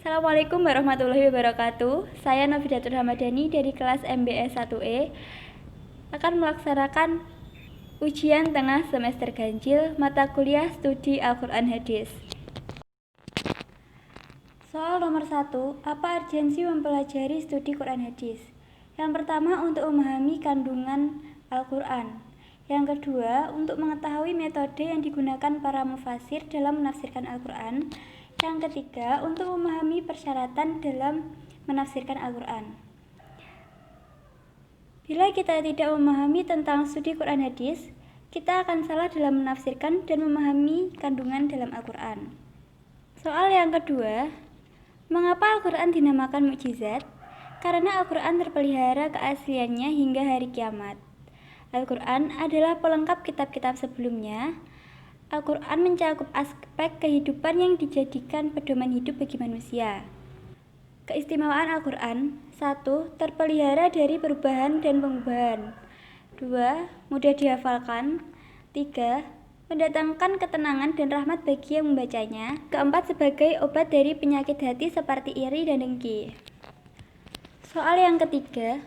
Assalamualaikum warahmatullahi wabarakatuh. Saya Novidatul Hamadani dari kelas MBS 1E akan melaksanakan ujian tengah semester ganjil mata kuliah studi Al-Quran Hadis. Soal nomor 1, apa urgensi mempelajari studi Quran Hadis? Yang pertama, untuk memahami kandungan Al-Quran. Yang kedua, untuk mengetahui metode yang digunakan para mufasir dalam menafsirkan Al-Quran. Yang ketiga, untuk memahami persyaratan dalam menafsirkan Al-Quran. Bila kita tidak memahami tentang studi Quran Hadis, kita akan salah dalam menafsirkan dan memahami kandungan dalam Al-Quran. Soal yang kedua, mengapa Al-Quran dinamakan mukjizat? Karena Al-Quran terpelihara keasliannya hingga hari kiamat. Al-Quran adalah pelengkap kitab-kitab sebelumnya. Al-Quran mencakup aspek kehidupan yang dijadikan pedoman hidup bagi manusia. Keistimewaan Al-Quran: 1. Terpelihara dari perubahan dan pengubahan. 2. Mudah dihafalkan. 3. Mendatangkan ketenangan dan rahmat bagi yang membacanya. 4. Sebagai obat dari penyakit hati seperti iri dan dengki. Soal yang ketiga,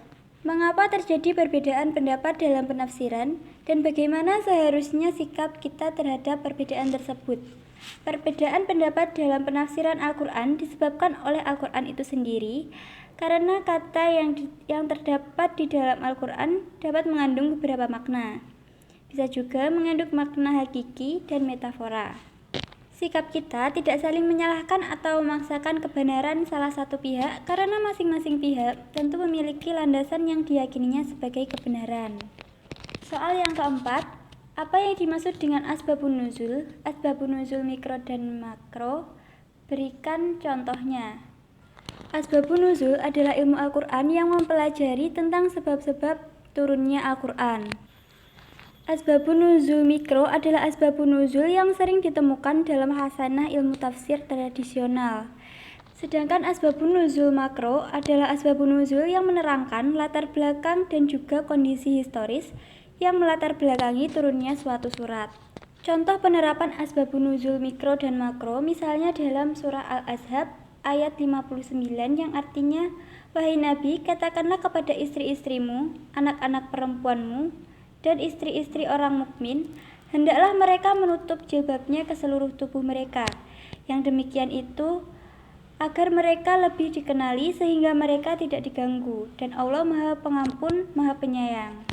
mengapa terjadi perbedaan pendapat dalam penafsiran dan bagaimana seharusnya sikap kita terhadap perbedaan tersebut? Perbedaan pendapat dalam penafsiran Al-Quran disebabkan oleh Al-Quran itu sendiri, karena kata yang terdapat di dalam Al-Quran dapat mengandung beberapa makna. Bisa juga mengandung makna hakiki dan metafora. Sikap kita tidak saling menyalahkan atau memaksakan kebenaran salah satu pihak, karena masing-masing pihak tentu memiliki landasan yang diyakininya sebagai kebenaran. Soal yang keempat, apa yang dimaksud dengan asbabun nuzul? Asbabun nuzul mikro dan makro. Berikan contohnya. Asbabun nuzul adalah ilmu Al-Quran yang mempelajari tentang sebab-sebab turunnya Al-Quran. Asbabun nuzul mikro adalah asbabun nuzul yang sering ditemukan dalam khasanah ilmu tafsir tradisional. Sedangkan asbabun nuzul makro adalah asbabun nuzul yang menerangkan latar belakang dan juga kondisi historis yang melatar belakangi turunnya suatu surat. Contoh penerapan asbabun nuzul mikro dan makro misalnya dalam surah Al-Ahzab ayat 59 yang artinya, "Wahai Nabi, katakanlah kepada istri-istrimu, anak-anak perempuanmu, dan istri-istri orang mukmin, hendaklah mereka menutup jilbabnya ke seluruh tubuh mereka. Yang demikian itu agar mereka lebih dikenali sehingga mereka tidak diganggu, dan Allah Maha Pengampun, Maha Penyayang."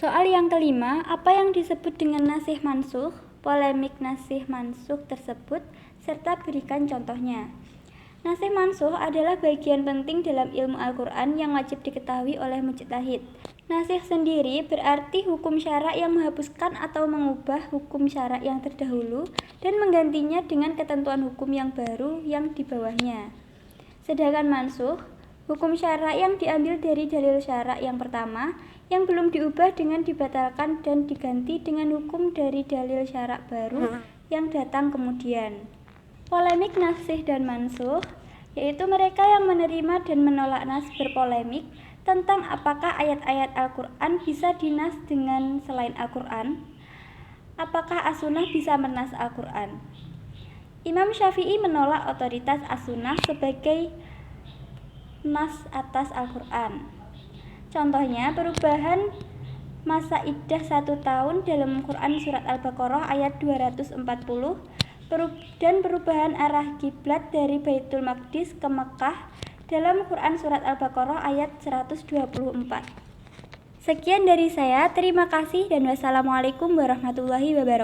Soal yang kelima, apa yang disebut dengan nasih mansukh? Polemik nasih mansukh tersebut, serta berikan contohnya. Nasih mansukh adalah bagian penting dalam ilmu Al-Quran yang wajib diketahui oleh mujtahid. Nasih sendiri berarti hukum syara yang menghapuskan atau mengubah hukum syara yang terdahulu dan menggantinya dengan ketentuan hukum yang baru yang di bawahnya. Sedangkan mansukh, hukum syara yang diambil dari dalil syara yang pertama yang belum diubah dengan dibatalkan dan diganti dengan hukum dari dalil syara baru yang datang kemudian. Polemik nasih dan mansukh, yaitu mereka yang menerima dan menolak nas berpolemik tentang apakah ayat-ayat Al-Quran bisa dinas dengan selain Al-Quran. Apakah as-sunnah bisa menas Al-Quran? Imam Syafi'i menolak otoritas as-sunnah sebagai nas atas Al-Quran. Contohnya, perubahan masa iddah 1 tahun dalam Quran surat Al-Baqarah ayat 240 dan perubahan arah kiblat dari Baitul Maqdis ke Mekah dalam Quran surat Al-Baqarah ayat 124. Sekian dari saya, terima kasih dan wassalamualaikum warahmatullahi wabarakatuh.